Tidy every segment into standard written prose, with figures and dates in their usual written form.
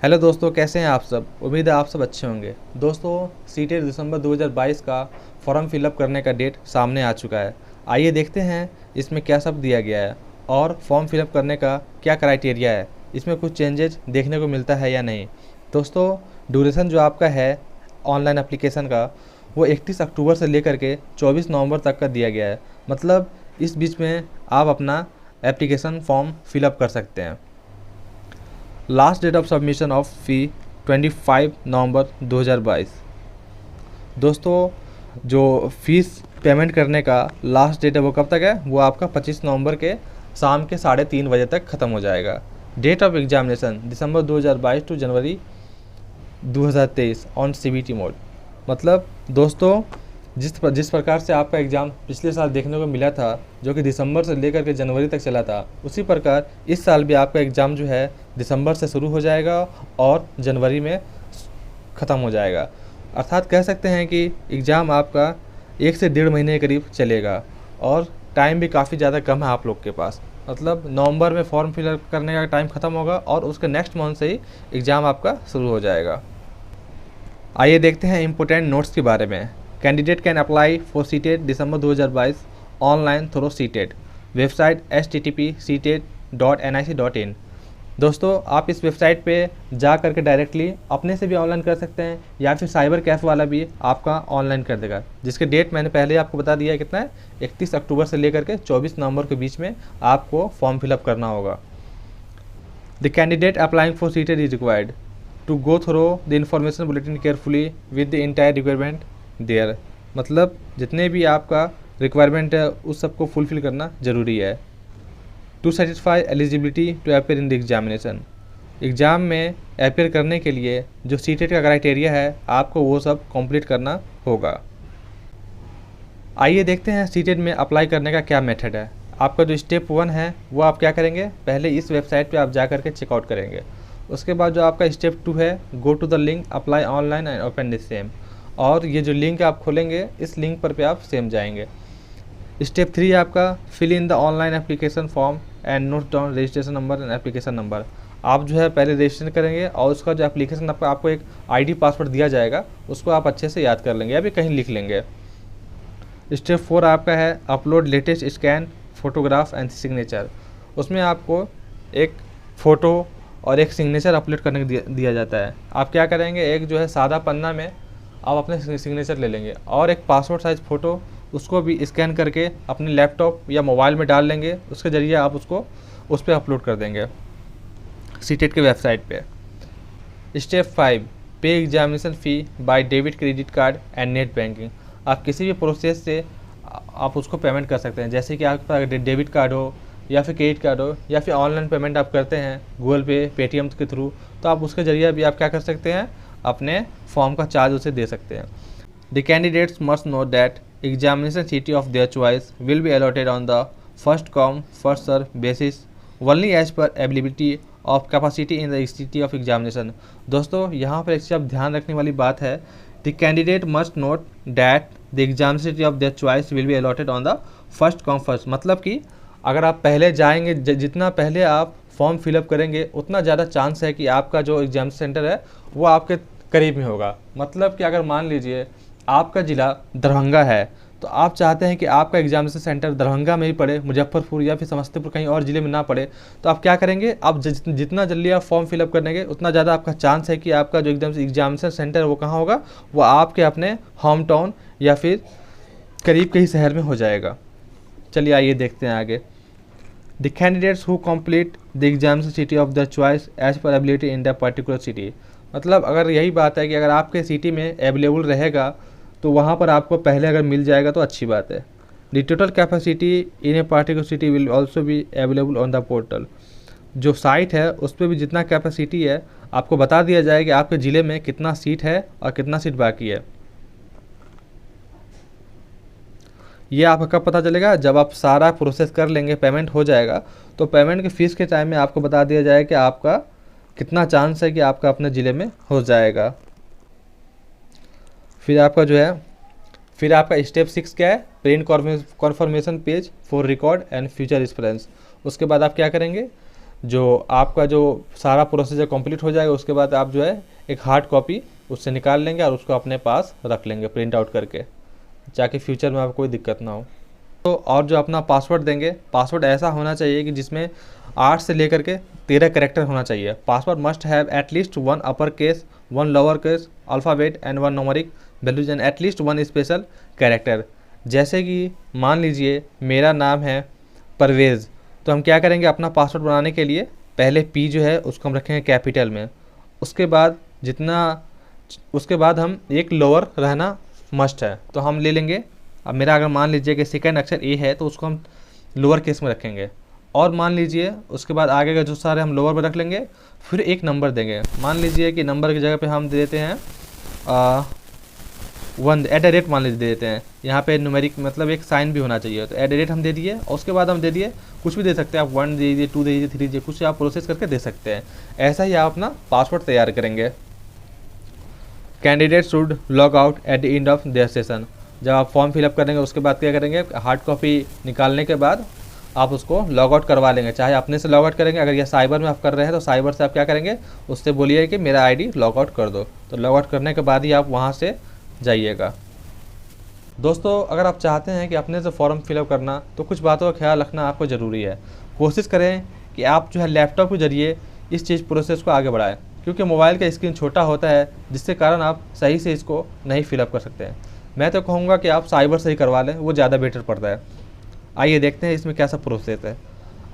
Hello दोस्तों, कैसे हैं आप सब। उम्मीद है आप सब अच्छे होंगे। दोस्तों, सीटेट दिसंबर 2022 का फॉर्म फिलअप करने का डेट सामने आ चुका है। आइए देखते हैं इसमें क्या सब दिया गया है और फॉर्म फिलअप करने का क्या क्राइटेरिया है, इसमें कुछ चेंजेज देखने को मिलता है या नहीं। दोस्तों, ड्यूरेशन जो आपका है ऑनलाइन एप्लीकेशन का, वो 31 अक्टूबर से लेकर के 24 नवंबर तक का दिया गया है। मतलब इस बीच में आप अपना एप्लीकेशन फॉर्म फिलअप कर सकते हैं। Last date of submission of fee 25 November 2022। दोस्तों, जो फीस पेमेंट करने का लास्ट डेट है वो कब तक है, वो आपका 25 नवंबर के शाम के 3:30 बजे तक ख़त्म हो जाएगा। Date of examination December 2022 to January 2023 on CBT mode. मतलब दोस्तों, जिस प्रकार से आपका एग्ज़ाम पिछले साल देखने को मिला था, जो कि दिसंबर से लेकर के जनवरी तक चला था, उसी प्रकार इस साल भी आपका एग्ज़ाम जो है दिसंबर से शुरू हो जाएगा और जनवरी में ख़त्म हो जाएगा। अर्थात कह सकते हैं कि एग्ज़ाम आपका 1 से 1.5 महीने के करीब चलेगा और टाइम भी काफ़ी ज़्यादा कम है आप लोग के पास। मतलब नवंबर में फॉर्म फिलअप करने का टाइम ख़त्म होगा और उसके नेक्स्ट मंथ से ही एग्ज़ाम आपका शुरू हो जाएगा। आइए देखते हैं इम्पोर्टेंट नोट्स के बारे में। Candidate can apply for CTET December 2022 online through CTET website http://ctet.nic.in। दोस्तों, आप इस वेबसाइट पे जा करके डायरेक्टली अपने से भी ऑनलाइन कर सकते हैं या फिर साइबर कैफ़े वाला भी आपका ऑनलाइन कर देगा, जिसके डेट मैंने पहले आपको बता दिया है कितना है, 31 अक्टूबर से लेकर के 24 नवंबर के बीच में आपको फॉर्म फिलअप करना होगा। The candidate applying for CTET is required to go through the information bulletin carefully with the entire requirement there. मतलब जितने भी आपका रिक्वायरमेंट है उस सबको फुलफ़िल करना ज़रूरी है। To satisfy eligibility to appear in the examination. Exam में अपेयर करने के लिए जो सीटेट का क्राइटेरिया है आपको वो सब कंप्लीट करना होगा। आइए देखते हैं सीटेट में अप्लाई करने का क्या मेथड है। आपका जो स्टेप 1 है वो आप क्या करेंगे, पहले इस वेबसाइट पे आप जा करके चेकआउट करेंगे। उसके बाद जो आपका स्टेप 2 है, go to the link apply online and open this same. और ये जो लिंक आप खोलेंगे इस लिंक पर आप सेम जाएंगे। स्टेप 3 आपका fill in the online application form and note down registration number and application number. आप जो है पहले रजिस्ट्रेशन करेंगे और उसका जो एप्लीकेशन आपको एक ID पासवर्ड दिया जाएगा, उसको आप अच्छे से याद कर लेंगे या फिर कहीं लिख लेंगे। स्टेप 4 आपका है upload latest scan photograph and signature. उसमें आपको एक फ़ोटो और एक सिग्नेचर अपलोड करने दिया जाता है। आप क्या करेंगे, एक जो है सादा पन्ना में आप अपने सिग्नेचर ले लेंगे और एक पासपोर्ट साइज़ फ़ोटो उसको भी स्कैन करके अपने लैपटॉप या मोबाइल में डाल लेंगे। उसके ज़रिए आप उसको उस पर अपलोड कर देंगे सीटेट के वेबसाइट पे। Step 5 pay examination fee by debit credit card and net banking. आप किसी भी प्रोसेस से आप उसको पेमेंट कर सकते हैं, जैसे कि आपके पास डेबिट कार्ड हो या फिर क्रेडिट कार्ड हो या फिर ऑनलाइन पेमेंट आप करते हैं गूगल पे, पेटीएम के थ्रू, तो आप उसके ज़रिए भी आप क्या कर सकते हैं, अपने फॉर्म का चार्ज उसे दे सकते हैं। The candidates must know that examination city of their choice will be allotted on the first come first serve basis only as per ability of capacity in the city of examination. दोस्तों, यहाँ पर एक चीज़ आप ध्यान रखने वाली बात है, the candidate must note that the examination city of their choice will be allotted on the first come first. मतलब कि अगर आप पहले जाएंगे, जितना पहले आप फॉर्म फिलअप करेंगे उतना ज़्यादा चांस है कि आपका जो एग्ज़ाम सेंटर है वो आपके करीब में होगा। मतलब कि अगर मान लीजिए आपका ज़िला दरभंगा है, तो आप चाहते हैं कि आपका एग्जामिनेशन सेंटर दरभंगा में ही पड़े, मुजफ्फरपुर या फिर समस्तीपुर कहीं और ज़िले में ना पड़े, तो आप क्या करेंगे, आप जितना जल्दी आप फॉर्म फिलअप करेंगे उतना ज़्यादा आपका चांस है कि आपका जो एग्जामिनेशन सेंटर है वो कहाँ होगा, वो आपके अपने होम टाउन या फिर करीब के ही शहर में हो जाएगा। चलिए आइए देखते हैं आगे। The candidates who complete the examination city of the choice as per ability in the particular city. मतलब अगर यही बात है कि अगर आपके सिटी में अवेलेबल रहेगा तो वहाँ पर आपको पहले अगर मिल जाएगा तो अच्छी बात है। The total capacity in a particular city will also be available on the portal. जो साइट है उस पर भी जितना कैपेसिटी है आपको बता दिया जाएगा कि आपके ज़िले में कितना सीट है और कितना सीट बाकी है। ये आपको कब पता चलेगा, जब आप सारा प्रोसेस कर लेंगे, पेमेंट हो जाएगा, तो पेमेंट की फ़ीस के टाइम में आपको बता दिया जाएगा कि आपका कितना चांस है कि आपका अपने ज़िले में हो जाएगा। फिर आपका जो है, फिर आपका स्टेप 6 क्या है, print conformation page for record and future reference. उसके बाद आप क्या करेंगे, जो आपका जो सारा प्रोसीजर कंप्लीट हो जाएगा उसके बाद आप जो है एक हार्ड कॉपी उससे निकाल लेंगे और उसको अपने पास रख लेंगे प्रिंट आउट करके, ताकि फ्यूचर में आपको कोई दिक्कत ना हो। तो और जो अपना पासवर्ड देंगे, पासवर्ड ऐसा होना चाहिए कि जिसमें 8 से लेकर के 13 कैरेक्टर होना चाहिए। Password must have at least 1 upper case, 1 lower case alphabet and 1 numeric values and at least 1 special character. जैसे कि मान लीजिए मेरा नाम है परवेज़, तो हम क्या करेंगे अपना पासवर्ड बनाने के लिए पहले पी जो है उसको हम रखेंगे कैपिटल में, उसके बाद हम एक लोअर रहना मस्ट है, तो हम ले लेंगे। अब मेरा अगर मान लीजिए कि सेकंड अक्षर ए है तो उसको हम लोअर केस में रखेंगे, और मान लीजिए उसके बाद आगे का जो सारे हम लोअर में रख लेंगे, फिर एक नंबर देंगे। मान लीजिए कि नंबर की जगह पे हम दे देते हैं 1 @ मान लीजिए दे देते हैं। यहाँ पे न्यूमेरिक मतलब एक साइन भी होना चाहिए, तो @ हम दे दिए, और उसके बाद हम दे दिए कुछ भी दे सकते हैं आप, 1 दे दीजिए, 2 दे दीजिए, 3 दीजिए, कुछ आप प्रोसेस करके दे सकते हैं। ऐसा ही आप अपना पासवर्ड तैयार करेंगे। Candidate should log out at the end of their session. जब आप फॉर्म फिलअप करेंगे उसके बाद क्या करेंगे, हार्ड कॉपी निकालने के बाद आप उसको लॉग आउट करवा लेंगे, चाहे अपने से लॉग आउट करेंगे, अगर ये साइबर में आप कर रहे हैं तो साइबर से आप क्या करेंगे, उससे बोलिए कि मेरा आईडी लॉग आउट कर दो, तो लॉग आउट करने के बाद ही आप वहाँ से जाइएगा। दोस्तों अगर आप चाहते हैं कि अपने से फॉर्म फिलअप करना, तो कुछ बातों का ख्याल रखना आपको ज़रूरी है। कोशिश करें कि आप जो है लैपटॉप के ज़रिए इस चीज़ प्रोसेस को आगे बढ़ाएं, क्योंकि मोबाइल का स्क्रीन छोटा होता है जिसके कारण आप सही से इसको नहीं फिलअप कर सकते हैं। मैं तो कहूँगा कि आप साइबर से ही करवा लें, वो ज़्यादा बेटर पड़ता है। आइए देखते हैं इसमें क्या सब प्रोसेस है।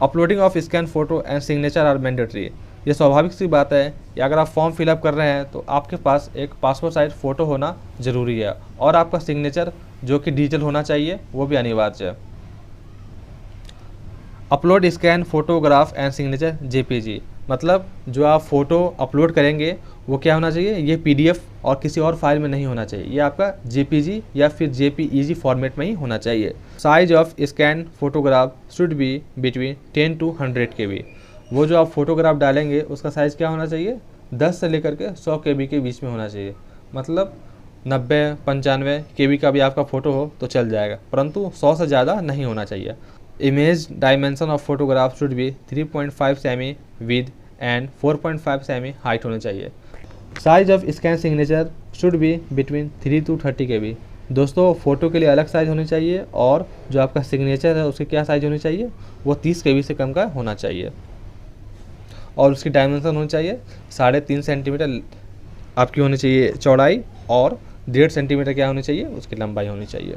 Uploading of scan photo and signature are mandatory. ये स्वाभाविक सी बात है कि अगर आप फॉर्म फिलअप कर रहे हैं तो आपके पास एक पासपोर्ट साइज फ़ोटो होना ज़रूरी है, और आपका सिग्नेचर जो कि डिजिटल होना चाहिए वो भी अनिवार्य है। Upload scan photograph and signature JPG, मतलब जो आप फ़ोटो अपलोड करेंगे वो क्या होना चाहिए, ये पीडीएफ और किसी और फाइल में नहीं होना चाहिए, ये आपका जेपीजी या फिर जेपीईजी फॉर्मेट में ही होना चाहिए। Size of scan photograph should be between 10 to 100 KB। वो जो आप फोटोग्राफ डालेंगे उसका साइज़ क्या होना चाहिए, 10 से लेकर के 100 KB के बीच में होना चाहिए। मतलब 90-95 KB का भी आपका फ़ोटो हो तो चल जाएगा, परंतु 100 से ज़्यादा नहीं होना चाहिए। Image dimension of photograph should be 3.5 semi with and 4.5 semi height होनी चाहिए। Size of scan signature should be between 3 to 30 KB। दोस्तों फ़ोटो के लिए अलग साइज़ होनी चाहिए, और जो आपका सिग्नेचर है उसकी क्या साइज़ होनी चाहिए, वो 30 KB से कम का होना चाहिए, और उसकी डायमेंशन होनी चाहिए 3.5 सेंटीमीटर आपकी होनी चाहिए चौड़ाई, और 1.5 सेंटीमीटर क्या होनी चाहिए, उसकी लंबाई होनी चाहिए।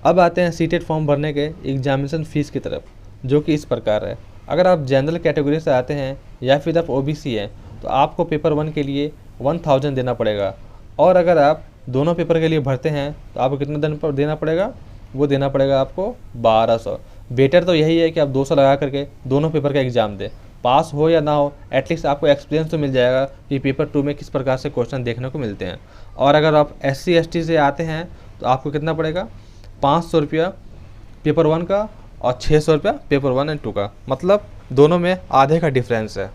अब आते हैं सीटेड फॉर्म भरने के एग्जामिनेशन फ़ीस की तरफ, जो कि इस प्रकार है। अगर आप जनरल कैटेगरी से आते हैं या फिर आप ओबीसी हैं तो आपको पेपर 1 के लिए 1000 देना पड़ेगा, और अगर आप दोनों पेपर के लिए भरते हैं तो आपको कितना देना पड़ेगा, वो देना पड़ेगा आपको 1200। बेटर तो यही है कि आप 200 लगा करके दोनों पेपर का एग्ज़ाम दें, पास हो या ना हो एटलीस्ट आपको एक्सपीरियंस तो मिल जाएगा कि पेपर 2 में किस प्रकार से क्वेश्चन देखने को मिलते हैं। और अगर आप SC ST से आते हैं तो आपको कितना पड़ेगा, 500 रुपया पेपर 1 का और 600 रुपया पेपर 1 और 2 का, मतलब दोनों में आधे का डिफरेंस है।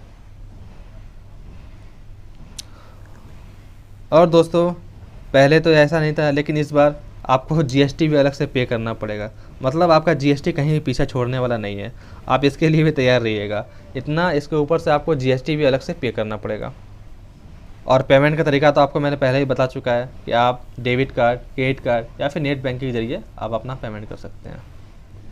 और दोस्तों पहले तो ऐसा नहीं था, लेकिन इस बार आपको GST भी अलग से पे करना पड़ेगा, मतलब आपका GST कहीं भी पीछा छोड़ने वाला नहीं है, आप इसके लिए भी तैयार रहिएगा। इतना इसके ऊपर से आपको GST भी अलग से पे करना पड़ेगा। और पेमेंट का तरीका तो आपको मैंने पहले ही बता चुका है कि आप डेबिट कार्ड, क्रेडिट कार्ड या फिर नेट बैंकिंग के जरिए आप अपना पेमेंट कर सकते हैं।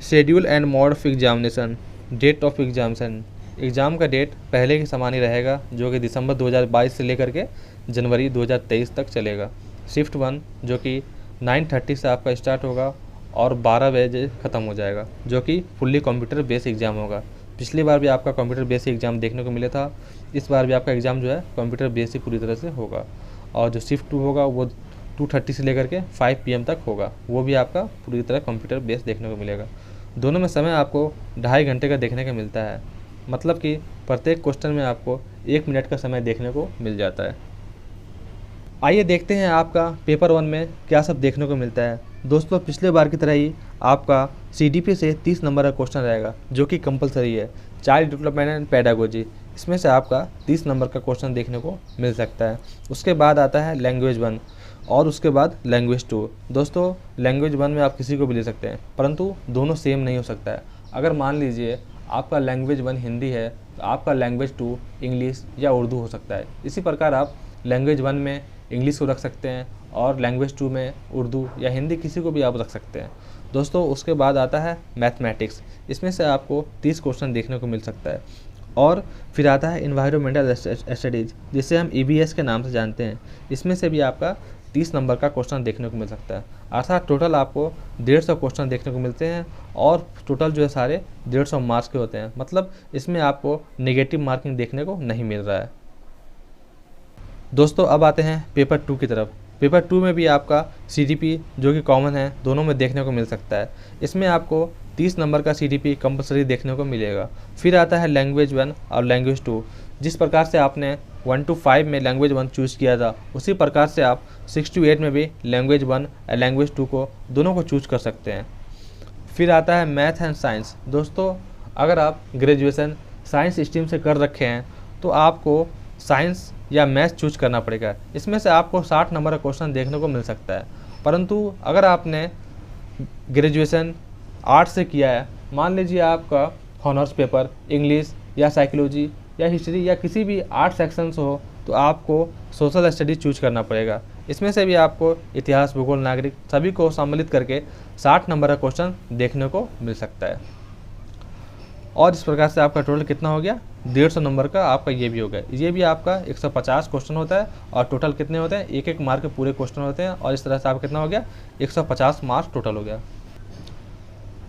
Schedule and mode of examination. Date of examination, exam का डेट पहले के समान ही रहेगा, जो कि दिसंबर 2022 से लेकर के जनवरी 2023 तक चलेगा। शिफ्ट 1 जो कि 9:30 से आपका स्टार्ट होगा और 12 बजे ख़त्म हो जाएगा, जो कि फुल्ली कंप्यूटर बेस्ड एग्ज़ाम होगा। पिछली बार भी आपका कंप्यूटर बेस्ड एग्ज़ाम देखने को मिला था, इस बार भी आपका एग्ज़ाम जो है कंप्यूटर बेस्ड ही पूरी तरह से होगा। और जो शिफ्ट 2 होगा वो 2:30 से लेकर के 5 PM तक होगा, वो भी आपका पूरी तरह कंप्यूटर बेस्ड देखने को मिलेगा। दोनों में समय आपको 2.5 घंटे का देखने का मिलता है, मतलब कि प्रत्येक क्वेश्चन में आपको 1 मिनट का समय देखने को मिल जाता है। आइए देखते हैं आपका पेपर 1 में क्या सब देखने को मिलता है। दोस्तों पिछले बार की तरह ही आपका CDP से 30 नंबर का क्वेश्चन रहेगा, जो कि कंपलसरी है। चाइल्ड डेवलपमेंट एंड पेडागोजी, इसमें से आपका 30 नंबर का क्वेश्चन देखने को मिल सकता है। उसके बाद आता है लैंग्वेज 1 और उसके बाद लैंग्वेज 2। दोस्तों लैंग्वेज 1 में आप किसी को भी ले सकते हैं, परंतु दोनों सेम नहीं हो सकता है। अगर मान लीजिए आपका लैंग्वेज 1 हिंदी है तो आपका लैंग्वेज 2 इंग्लिश या उर्दू हो सकता है। इसी प्रकार आप लैंग्वेज 1 में इंग्लिश को रख सकते हैं और लैंग्वेज 2 में उर्दू या हिंदी किसी को भी आप रख सकते हैं। दोस्तों उसके बाद आता है मैथमेटिक्स। इसमें से आपको 30 क्वेश्चन देखने को मिल सकता है। और फिर आता है इन्वायरमेंटल स्टडीज़, जिसे हम EVS के नाम से जानते हैं। इसमें से भी आपका 30 नंबर का क्वेश्चन देखने को मिल सकता है। अर्थात टोटल आपको 150 क्वेश्चन देखने को मिलते हैं और टोटल जो है सारे 150 मार्क्स के होते हैं। मतलब इसमें आपको नेगेटिव मार्किंग देखने को नहीं मिल रहा है। दोस्तों अब आते हैं पेपर 2 की तरफ। पेपर 2 में भी आपका CGP जो कि कॉमन है दोनों में देखने को मिल सकता है। इसमें आपको 30 नंबर का CGP कंपलसरी देखने को मिलेगा। फिर आता है लैंग्वेज 1 और लैंग्वेज 2। जिस प्रकार से आपने 1 to 5 में लैंग्वेज 1 चूज़ किया था, उसी प्रकार से आप 6 to 8 में भी लैंग्वेज 1 और लैंग्वेज 2 को दोनों को चूज कर सकते हैं। फिर आता है मैथ एंड साइंस। दोस्तों अगर आप ग्रेजुएशन साइंस स्ट्रीम से कर रखे हैं तो आपको साइंस या मैथ चूज करना पड़ेगा। इसमें से आपको 60 नंबर का क्वेश्चन देखने को मिल सकता है। परंतु अगर आपने ग्रेजुएशन आर्ट्स से किया है, मान लीजिए आपका ऑनर्स पेपर इंग्लिश या साइकोलॉजी या हिस्ट्री या किसी भी आर्ट सेक्शन से हो, तो आपको सोशल स्टडी चूज करना पड़ेगा। इसमें से भी आपको इतिहास, भूगोल, नागरिक सभी को सम्मिलित करके 60 नंबर का क्वेश्चन देखने को मिल सकता है। और इस प्रकार से आपका टोटल कितना हो गया, 150 नंबर का आपका ये भी हो गया। ये भी आपका 150 क्वेश्चन होता है और टोटल कितने होते हैं, 1-1 मार्क के पूरे क्वेश्चन होते हैं। और इस तरह से आपका कितना हो गया, 150 मार्क्स टोटल हो गया।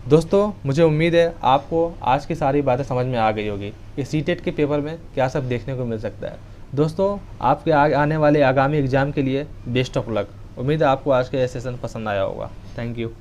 दोस्तों मुझे उम्मीद है आपको आज की सारी बातें समझ में आ गई होगी कि सीटेट के पेपर में क्या सब देखने को मिल सकता है। दोस्तों आपके आने वाले आगामी एग्ज़ाम के लिए बेस्ट ऑफ लक। उम्मीद है आपको आज का ये सेशन पसंद आया होगा। Thank you.